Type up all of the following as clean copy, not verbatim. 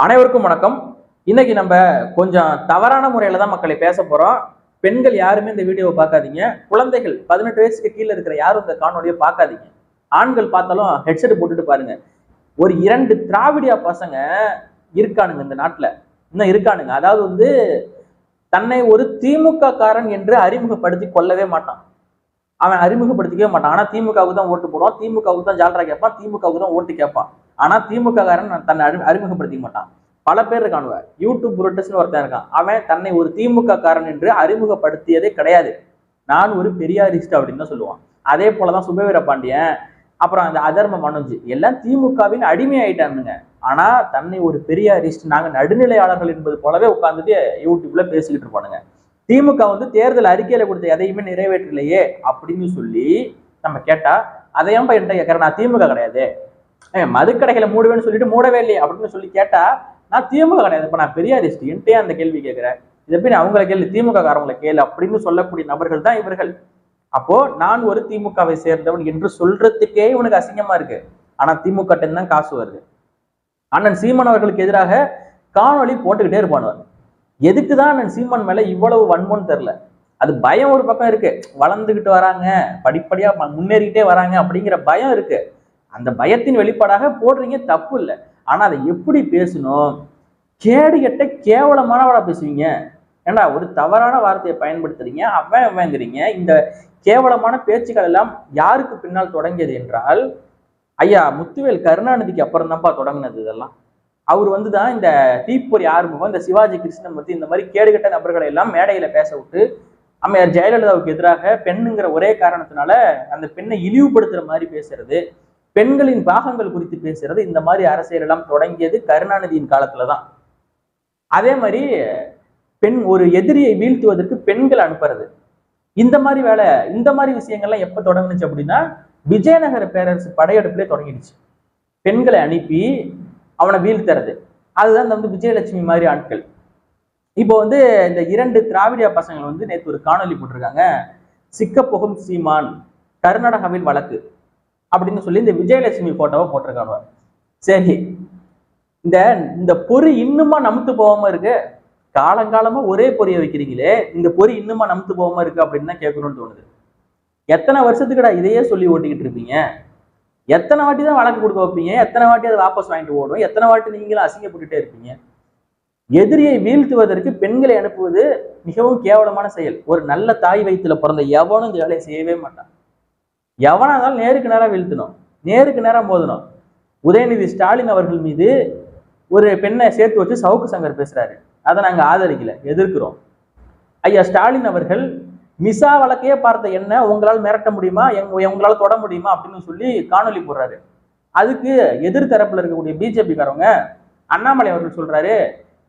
அனைவருக்கும் வணக்கம். இன்னைக்கு நம்ம கொஞ்சம் தவறான முறையில தான் மக்களை பேச போறோம். பெண்கள் யாருமே இந்த வீடியோவை பார்க்காதீங்க. குழந்தைகள் 18 வயசுக்கு கீழே இருக்கிற யாரும் இந்த காணொலியை பார்க்காதீங்க. ஆண்கள் பார்த்தாலும் ஹெட்செட் போட்டுட்டு பாருங்க. ஒரு 2 திராவிடியா பசங்க இருக்கானுங்க இந்த நாட்டுல, இன்னும் இருக்கானுங்க. அதாவது தன்னை ஒரு திமுக காரன் என்று அறிமுகப்படுத்தி கொள்ளவே மாட்டான். அவன் அறிமுகப்படுத்திக்கவே மாட்டான். ஆனா திமுகவுக்கு தான் ஓட்டு போடுவான், திமுகவுக்கு தான் ஜால்ரா கேட்பான், திமுகவுக்கு தான் ஓட்டு கேட்பான். ஆனா திமுக காரன் தன்னை அறிமுகப்படுத்திக்க மாட்டான். பல பேர் இருக்கானுவ. யூடியூப் புரோட்டஸ்ட்னு ஒருத்தன் இருக்கான். அவன் தன்னை ஒரு திமுக காரன் என்று அறிமுகப்படுத்தியதே கிடையாது. நான் ஒரு பெரியாரிஸ்ட் அப்படின்னு தான் சொல்லுவான். அதே போலதான் சுபவீர பாண்டியன், அப்புறம் அந்த அதர்ம மனோஜ் எல்லாம் திமுகவின் அடிமை ஆயிட்டானுங்க. ஆனா தன்னை ஒரு பெரியாரிஸ்ட், நாங்க நடுநிலையாளர்கள் என்பது போலவே உட்கார்ந்துட்டு யூடியூப்ல பேசிக்கிட்டு இருப்பானுங்க. திமுக தேர்தல் அறிக்கையில கொடுத்த எதையுமே நிறைவேற்றலையே அப்படின்னு சொல்லி நம்ம கேட்டா, அதையும் என்கிட்ட கேட்கறேன், நான் திமுக கிடையாது, மதுக்கடைகளை மூடுவேன்னு சொல்லிட்டு மூடவே இல்லையே அப்படின்னு சொல்லி கேட்டா, நான் திமுக கிடையாது, இப்ப நான் பெரியாரிஸ்ட், என்கிட்டயே அந்த கேள்வி கேட்கிறேன், இதை போய் அவங்களை கேள்வி, திமுக காரங்களை கேளு அப்படின்னு சொல்லக்கூடிய நபர்கள் தான் இவர்கள். அப்போ நான் ஒரு திமுகவை சேர்ந்தவன் என்று சொல்றதுக்கே இவனுக்கு அசிங்கமா இருக்கு. ஆனா திமுக தான் காசு வருது. அண்ணன் சீமான் அவர்களுக்கு எதிராக காணொலி போட்டுக்கிட்டே இருப்பானுவர். எதுக்குதான் அண்ணன் சீமான் மேல இவ்வளவு வன்மம்னு தெரியல. அது பயம் ஒரு பக்கம் இருக்கு, வளர்ந்துகிட்டு வராங்க, படிப்படியா முன்னேறிக்கிட்டே வராங்க அப்படிங்கிற பயம் இருக்கு. அந்த பயத்தின் வெளிப்பாடாக போடுறீங்க, தப்பு இல்லை. ஆனா அதை எப்படி பேசணும், கேடு கெட்ட கேவலமானவடா பேசுவீங்க. ஏன்னா ஒரு தவறான வார்த்தையை பயன்படுத்துறீங்க, அவங்கிறீங்க. இந்த கேவலமான பேச்சுக்கள் எல்லாம் யாருக்கு பின்னால் தொடங்கியது என்றால், ஐயா முத்துவேல் கருணாநிதிக்கு அப்புறம் தான்ப்பா தொடங்கினது இதெல்லாம். அவர் தான் இந்த தீப்பொறி ஆறுமுகம், இந்த சிவாஜி கிருஷ்ணமூர்த்தி, இந்த மாதிரி கேடுகட்ட நபர்களை எல்லாம் மேடையில பேச விட்டு, அம்மையார் ஜெயலலிதாவுக்கு எதிராக பெண்ணுங்கிற ஒரே காரணத்தினால அந்த பெண்ணை இழிவுபடுத்துற மாதிரி பேசுறது, பெண்களின் பாகங்கள் குறித்து பேசுறது, இந்த மாதிரி அரசியல் எல்லாம் தொடங்கியது கருணாநிதியின் காலத்துலதான். அதே மாதிரி ஒரு எதிரியை வீழ்த்துவதற்கு பெண்கள் அனுப்புறது, இந்த மாதிரி வேலை, இந்த மாதிரி விஷயங்கள்லாம் எப்ப தொடங்குனுச்சு அப்படின்னா, விஜயநகர பேரரசு படையெடுப்புலேயே தொடங்கிடுச்சு. பெண்களை அனுப்பி அவனை வீழ்த்துறது. அதுதான் இந்த விஜயலட்சுமி மாதிரி ஆட்கள். இப்போ இந்த 2 திராவிடியா பசங்க நேற்று ஒரு காணொலி போட்டிருக்காங்க. சிக்கப்போகும் சீமான், கர்நாடகாவில் வழக்கு அப்படின்னு சொல்லி இந்த விஜயலட்சுமி போட்டோவை போட்டிருக்காங்க. சரி, இந்த பொறி இன்னுமா நமுத்து போகாம இருக்கு? காலங்காலமா ஒரே பொறியை வைக்கிறீங்களே, இந்த பொறி இன்னுமா நமுத்து போகாம இருக்கு அப்படின்னு தான் கேட்கணும்னு தோணுது. எத்தனை வருஷத்துக்குடா இதையே சொல்லி ஓட்டிக்கிட்டு இருப்பீங்க? எத்தனை வாட்டி தான் வழக்கு கொடுக்க வைப்பீங்க? எத்தனை வாட்டி அதை வாபஸ் வாங்கிட்டு ஓடும்? எத்தனை வாட்டி நீங்களும் அசிங்கப்பட்டுட்டே இருப்பீங்க? எதிரியை வீழ்த்துவதற்கு பெண்களை அனுப்புவது மிகவும் கேவலமான செயல். ஒரு நல்ல தாய் வயிற்றுல பிறந்த எவனும் இந்த வேலையை செய்யவே மாட்டான். எவனா இருந்தாலும் நேருக்கு நேரம் வீழ்த்தணும், நேருக்கு நேரம் மோதணும். உதயநிதி ஸ்டாலின் அவர்கள் மீது ஒரு பெண்ணை சேர்த்து வச்சு சவுக்கு சங்கர் பேசுறாரு. அதை நாங்க ஆதரிக்கல, எதிர்க்கிறோம். ஐயா ஸ்டாலின் அவர்கள் மிசா வழக்கையே பார்த்த என்ன உங்களால் மிரட்ட முடியுமா, உங்களால தொட முடியுமா அப்படின்னு சொல்லி காணொலி போடுறாரு. அதுக்கு எதிர் தரப்புல இருக்கக்கூடிய பிஜேபி காரவங்க, அண்ணாமலை அவர்கள் சொல்றாரு,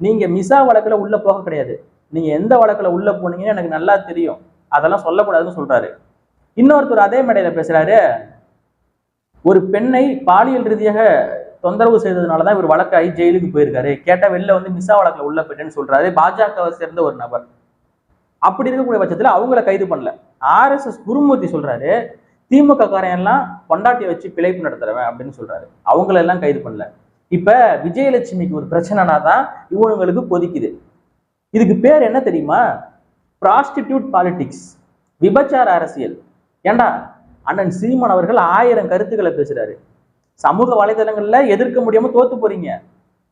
நீங்க மிசா வழக்குல உள்ள போக கிடையாது, நீங்க எந்த வழக்குல உள்ள போனீங்கன்னு எனக்கு நல்லா தெரியும், அதெல்லாம் சொல்லக்கூடாதுன்னு சொல்றாரு. இன்னொருத்தர் அதே மேடையில பேசுறாரு, ஒரு பெண்ணை பாலியல் ரீதியாக தொந்தரவு செய்ததுனாலதான் இவர் வழக்காகி ஜெயிலுக்கு போயிருக்காரு, கேட்டா வெளில மிசா வழக்குல உள்ள போயிட்டேன்னு சொல்றாரு பாஜகவை சேர்ந்த ஒரு நபர். அப்படி இருக்கக்கூடிய பட்சத்துல அவங்கள கைது பண்ணல. RSS குருமூர்த்தி சொல்றாரு, திமுக காரையெல்லாம் பொண்டாட்டியை வச்சு பிழைப்பு நடத்துறவன் அப்படின்னு சொல்றாரு, அவங்கள எல்லாம் கைது பண்ணல. இப்ப விஜயலட்சுமிக்கு ஒரு பிரச்சனைனா தான் இவங்களுக்கு கொதிக்குது. இதுக்கு பேர் என்ன தெரியுமா? ப்ராஸ்டிடியூட் பாலிடிக்ஸ், விபச்சார அரசியல். ஏண்டா அண்ணன் சீமான் அவர்கள் 1000 கருத்துக்களை பேசுறாரு, சமூக வலைதளங்கள்ல எதிர்க்க முடியாம தோத்து போறீங்க.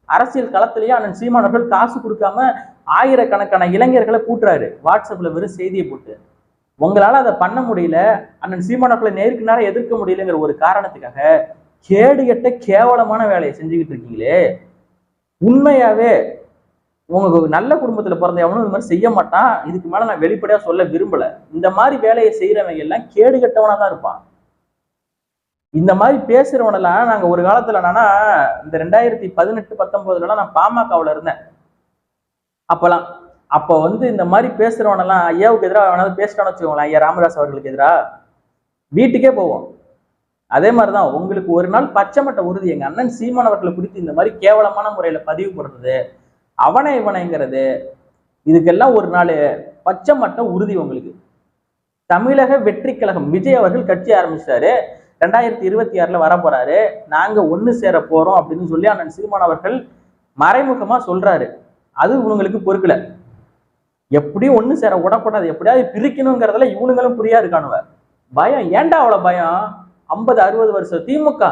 அரசியல் களத்திலேயே அண்ணன் சீமான் அவர்கள் காசு கொடுக்காம ஆயிரக்கணக்கான இளைஞர்களை கூட்டுறாரு, வாட்ஸ்அப்ல வெறும் செய்தியை போட்டு. உங்களால அதை பண்ண முடியல, அண்ணன் சீமான் அவர்களை நேருக்கு நேரம் எதிர்க்க முடியலங்கிற ஒரு காரணத்துக்காக கேடுகட்ட கேவலமான வேலையை செஞ்சுக்கிட்டு இருக்கீங்களே. உண்மையாவே உங்க நல்ல குடும்பத்துல பிறந்த எவனும் இந்த மாதிரி செய்ய மாட்டான். இதுக்கு மேல நான் வெளிப்படையா சொல்ல விரும்பல. இந்த மாதிரி வேலையை செய்யறவங்க எல்லாம் கேடுகட்டவனா தான் இருப்பான். இந்த மாதிரி பேசுறவனெல்லாம் நாங்க ஒரு காலத்துல என்னன்னா, இந்த 2018-19 நான் பாமகவுல இருந்தேன். அப்போ இந்த மாதிரி பேசுறவனெல்லாம், ஐயாவுக்கு எதிராக வேணாலும் பேசிட்டான்னு வச்சுக்கோங்களேன், ஐயா ராமதாஸ் அவர்களுக்கு எதிராக வீட்டுக்கே போவோம். அதே மாதிரிதான் உங்களுக்கு ஒரு நாள் பச்சைமட்ட உறுதி, எங்க அண்ணன் சீமான் அவர்களை குறித்து இந்த மாதிரி கேவலமான முறையில பதிவு போடுறது, அவனை இவனைங்கிறது, இதுக்கெல்லாம் ஒரு நாள் பச்சைமட்ட உறுதி உங்களுக்கு. தமிழக வெற்றி கழகம் விஜய் அவர்கள் கட்சி ஆரம்பிச்சாரு, 2026 வர போறாரு, நாங்க ஒண்ணு சேர போறோம் அப்படின்னு சொல்லி அண்ணன் சீமான் அவர்கள் மறைமுகமா சொல்றாரு. அது இவங்களுக்கு பொறுக்கல. எப்படியும் ஒண்ணு சேர விடக்கூடாது, எப்படியாவது பிரிக்கணுங்கிறதுல இவனுங்களும் புரியா இருக்கானுவ. பயம் ஏன்டா அவ்வளவு பயம்? 50-60 வருஷம் திமுக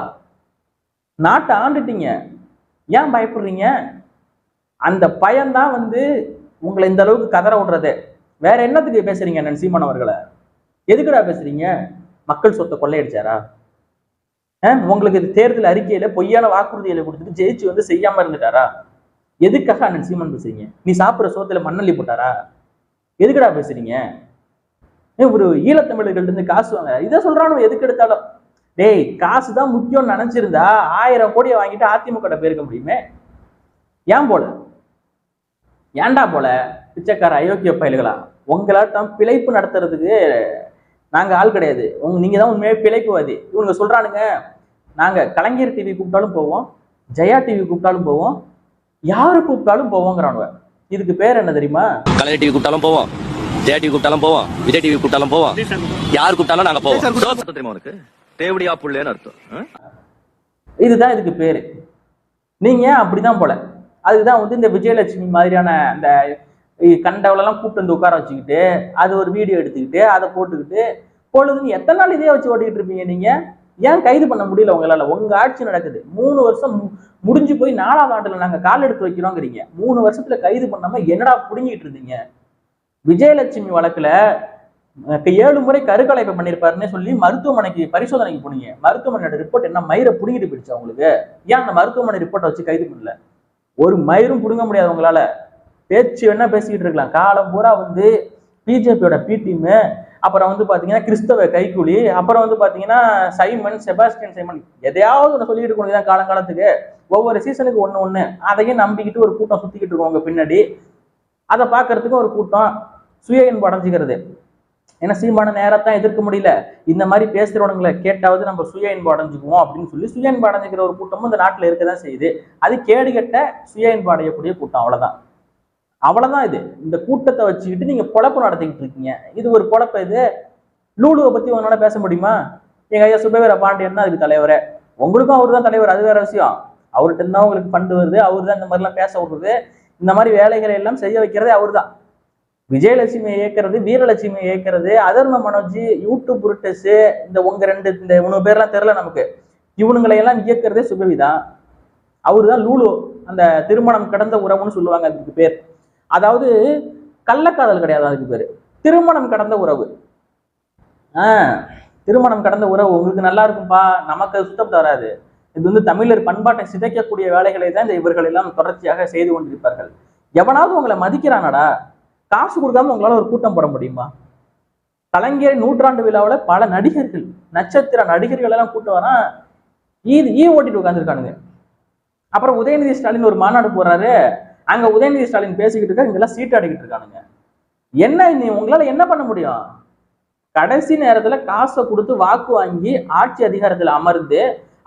நாட்டை ஆண்டுட்டீங்க, ஏன் பயப்படுறீங்க? அந்த பயம்தான் உங்களை இந்த அளவுக்கு கதற விடுறது. வேற என்னத்துக்கு பேசுறீங்க அண்ணன் சீமான் அவர்களை? எதுக்குடா பேசுறீங்க? மக்கள் சொத்தை கொள்ளையடிச்சாரா? உங்களுக்கு தேர்தல் அறிக்கையில பொய்யான வாக்குறுதிகளை கொடுத்துட்டு ஜெயிச்சு செய்யாம இருந்துட்டாரா? எதுக்காக அண்ணன் சீமான் பேசுறீங்க? நீ சாப்பிடுற சோத்துல மண்ணள்ளி போட்டாரா? எதுக்குடா பேசுறீங்க? ஒரு ஈழத்தமிழர்கள் இருந்து காசு வாங்க இதை சொல்றானு எதுக்கு எடுத்தாலும். டேய், காசுதான் முக்கியம்னு நினைச்சிருந்தா 1000 கோடியை வாங்கிட்டு அதிமுக போயிருக்க முடியுமே. ஏன் போல? ஏன்டா போல? பிச்சைக்கார அயோக்கிய பயல்களா, உங்களாட்டம் பிழைப்பு நடத்துறதுக்கு நாங்க ஆள் கிடையாது. நீங்க தான் உண்மையே பிழைப்புவாதி. இவங்க சொல்றானுங்க, நாங்க கலைஞர் டிவி கூப்பிட்டாலும் போவோம், ஜெயா டிவி கூப்பிட்டாலும் போவோம், யாரு கூப்பிட்டாலும் போவோங்கிறானுவ. இதுக்கு பேர் என்ன தெரியுமா? கலைஞர் டிவி கூப்பிட்டாலும் போவோம், ஜெயா டிவி கூப்பிட்டாலும் போவோம், விஜய் டிவி கூப்பிட்டாலும் போவோம், யார் கூப்பிட்டாலும் நாங்க போவோம். தேவடியா புள்ளேன்னு அர்த்தம். இதுதான் இதுக்கு பேரு. நீங்க அப்படிதான் போல. அதுதான் இந்த விஜயலட்சுமி மாதிரியான அந்த கண்டவளெல்லாம் கூப்பிட்டு உட்கார வச்சுக்கிட்டு அது ஒரு வீடியோ எடுத்துக்கிட்டு அதை போட்டுக்கிட்டு பொழுதுன்னு எத்தனை நாள் இதே வச்சு ஓட்டிக்கிட்டு இருப்பீங்க? நீங்க ஏன் கைது பண்ண முடியல உங்களால? உங்க ஆட்சி நடக்குது, 3 வருஷம் முடிஞ்சு போய் 4ஆவது ஆண்டுல நாங்க கால் எடுத்து வைக்கிறோங்கிறீங்க. 3 வருஷத்துல கைது பண்ணாம என்னடா புடுங்கிட்டு இருந்தீங்க? விஜயலட்சுமி வழக்குல 7 முறை கருக்கலைப்பு பண்ணிருப்பாருன்னு சொல்லி மருத்துவமனைக்கு பரிசோதனைக்கு போனீங்க. மருத்துவமனையோட ரிப்போர்ட் என்ன மயிரை புடுங்கிட்டு போயிடுச்சு உங்களுக்கு? ஏன் அந்த மருத்துவமனை ரிப்போர்ட்டை வச்சு கைது பண்ணல? ஒரு மயிரும் புடுங்க முடியாது உங்களால. பேச்சு வேணா பேசிக்கிட்டு இருக்கலாம். காலம் பூரா பிஜேபியோட பி டீம், அப்புறம் பாத்தீங்கன்னா கிறிஸ்தவ கைக்கூலி, அப்புறம் பாத்தீங்கன்னா சைமன், செபாஸ்டியன் சைமன், எதையாவது ஒன்று சொல்லிட்டு இருக்கணும் காலங்காலத்துக்கு. ஒவ்வொரு சீசனுக்கு ஒண்ணு அதையும் நம்பிக்கிட்டு ஒரு கூட்டம் சுத்திக்கிட்டு இருக்கோம் உங்க பின்னாடி. அதை பார்க்கறதுக்கு ஒரு கூட்டம் சுய இன்பம் அடைஞ்சுக்கிறது. ஏன்னா சீமான நேரத்தான் எதிர்க்க முடியல, இந்த மாதிரி பேசுறவனுங்களை கேட்டாவது நம்ம சுய இன்பம் அடைஞ்சுக்குவோம் அப்படின்னு சொல்லி சுய இன்பம் அடைஞ்சுக்கிற ஒரு கூட்டமும் இந்த நாட்டில் இருக்கதான் செய்யுது. அது கேடுகட்ட சுய இன்பம் அடையக்கூடிய கூட்டம். அவ்வளவுதான் இது. இந்த கூட்டத்தை வச்சுக்கிட்டு நீங்க பொழப்பு நடத்திக்கிட்டு இருக்கீங்க. இது ஒரு பொழப்பு. இது லூலுவை பத்தி உங்களால பேச முடியுமா? எங்க ஐயா சுபவீர பாண்டியன் தான் அதுக்கு தலைவரே. உங்களுக்கும் அவர் தான் தலைவர், அது வேற விஷயம். அவர்கிட்ட தான் உங்களுக்கு ஃபண்டு வருது, அவர் தான் இந்த மாதிரிலாம் பேச விடுறது, இந்த மாதிரி வேலைகளை எல்லாம் செய்ய வைக்கிறதே அவர் தான். விஜயலட்சுமியை இயக்கிறது, வீரலட்சுமியை இயக்கிறது, அதர்ம மனோஜ், யூடியூப் புருட்டஸ், இந்த இந்த 3 பேர்லாம் தெரியல நமக்கு, இவனுங்களை எல்லாம் இயக்கிறதே சுபவிதான். அவரு தான் லூலு. அந்த திருமணம் கடந்த உறவுன்னு சொல்லுவாங்க அதுக்கு பேர். அதாவது கள்ளக்காதல் கிடையாது அதுக்கு பேரு, திருமணம் கடந்த உறவு. திருமணம் கடந்த உறவு உங்களுக்கு நல்லா இருக்கும்பா, நமக்கு அது சுத்தப்பட்டு வராது. இது தமிழர் பண்பாட்டை சிதைக்கக்கூடிய வேலைகளை தான் இந்த இவர்கள் எல்லாம் தொடர்ச்சியாக செய்து கொண்டிருப்பார்கள். எவனாவது உங்களை மதிக்கிறானடா? காசு கொடுக்காம உங்களால ஒரு கூட்டம் போட முடியுமா? கலைஞர் 100ஆண்டு விழாவில் பல நடிகர்கள், நட்சத்திர நடிகர்கள் எல்லாம் கூட்டம் வரா ஈ ஓட்டிட்டு உட்காந்துருக்கானுங்க. அப்புறம் உதயநிதி ஸ்டாலின் ஒரு மாநாடு போறாரு, அங்க உதயநிதி ஸ்டாலின் பேசிக்கிட்டு இருக்க, இங்கெல்லாம் சீட்டு அடிக்கிட்டு இருக்கானுங்க. என்ன உங்களால என்ன பண்ண முடியும்? கடைசி நேரத்துல காசை கொடுத்து வாக்கு வாங்கி ஆட்சி அதிகாரத்துல அமர்ந்து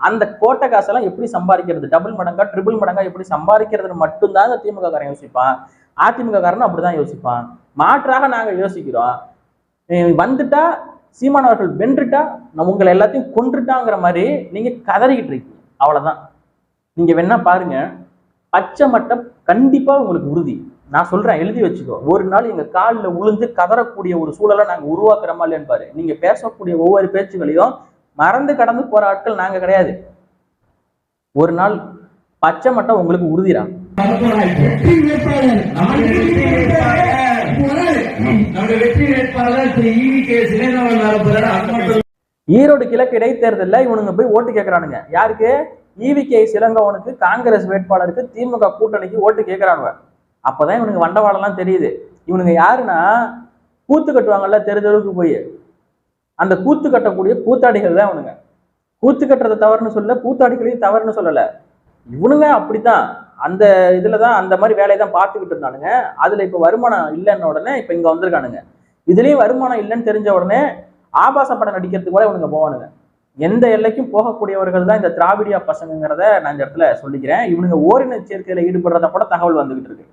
அந்த கோட்டை காசெல்லாம் எப்படி சம்பாதிக்கிறது, டபுள் மடங்கா ட்ரிபிள் மடங்கா எப்படி சம்பாதிக்கிறதுன்னு மட்டும்தான் திமுக காரன் யோசிப்பான். அதிமுக காரன் அப்படிதான் யோசிப்பான். மாற்றாக நாங்க யோசிக்கிறோம், வந்துட்டா சீமானவர்கள் வென்றுட்டா நம்ம உங்களை எல்லாத்தையும் கொன்றுட்டாங்கிற மாதிரி நீங்க கதறிக்கிட்டு இருக்கீங்க. அவ்வளவுதான். நீங்க வேணா பாருங்க, பச்சை மட்டம் கண்டிப்பா உங்களுக்கு உறுதி. நான் சொல்றேன், எழுதி வச்சுக்கோ. ஒரு நாள் எங்க காலில் உளுந்து கதறக்கூடிய ஒரு சூழலை நாங்க உருவாக்குறோமா இல்லையான்னு பாரு. நீங்க பேசக்கூடிய ஒவ்வொரு பேச்சுகளையும் மறந்து கடந்து போற ஆட்கள் நாங்க கிடையாது. ஒரு நாள் பச்சை மட்டம் உங்களுக்கு உறுதிரா. ஈரோடு கிழக்கு இடைத்தேர்தலில் இவனுங்க போய் ஓட்டு கேட்கிறானுங்க. யாருக்கு? ஈவிகே இளங்கோவனுக்கு, காங்கிரஸ் வேட்பாளருக்கு, திமுக கூட்டணிக்கு ஓட்டு கேட்கிறானுங்க. அப்பதான் இவனுக்கு வண்டவாளம்லாம் தெரியுது. இவனுங்க யாருன்னா, கூத்து கட்டுவாங்கல்ல தெருவுக்கு போய், அந்த கூத்து கட்டக்கூடிய கூத்தாடிகள் தான் இவனுங்க. கூத்து கட்டுறதை தவறுன்னு சொல்ல, கூத்தாடிகளையும் தவறுன்னு சொல்லல. இவனுங்க அப்படித்தான் அந்த இதுலதான் அந்த மாதிரி வேலையை தான் பார்த்துக்கிட்டு இருந்தானுங்க. அதுல இப்ப வருமானம் இல்லைன்ன உடனே இப்ப இங்க வந்திருக்கானுங்க. இதுலயும் வருமானம் இல்லைன்னு தெரிஞ்ச உடனே ஆபாச படம் நடிக்கிறதுக்கு கூட இவனுங்க போவானுங்க. எந்த எல்லைக்கும் போகக்கூடியவர்கள் தான் இந்த திராவிடியா பசங்கிறத நான் இந்த இடத்துல சொல்லிக்கிறேன். இவனுங்க ஓரின சேர்க்கையில ஈடுபடுறத கூட தகவல் வந்துகிட்டு இருக்கு.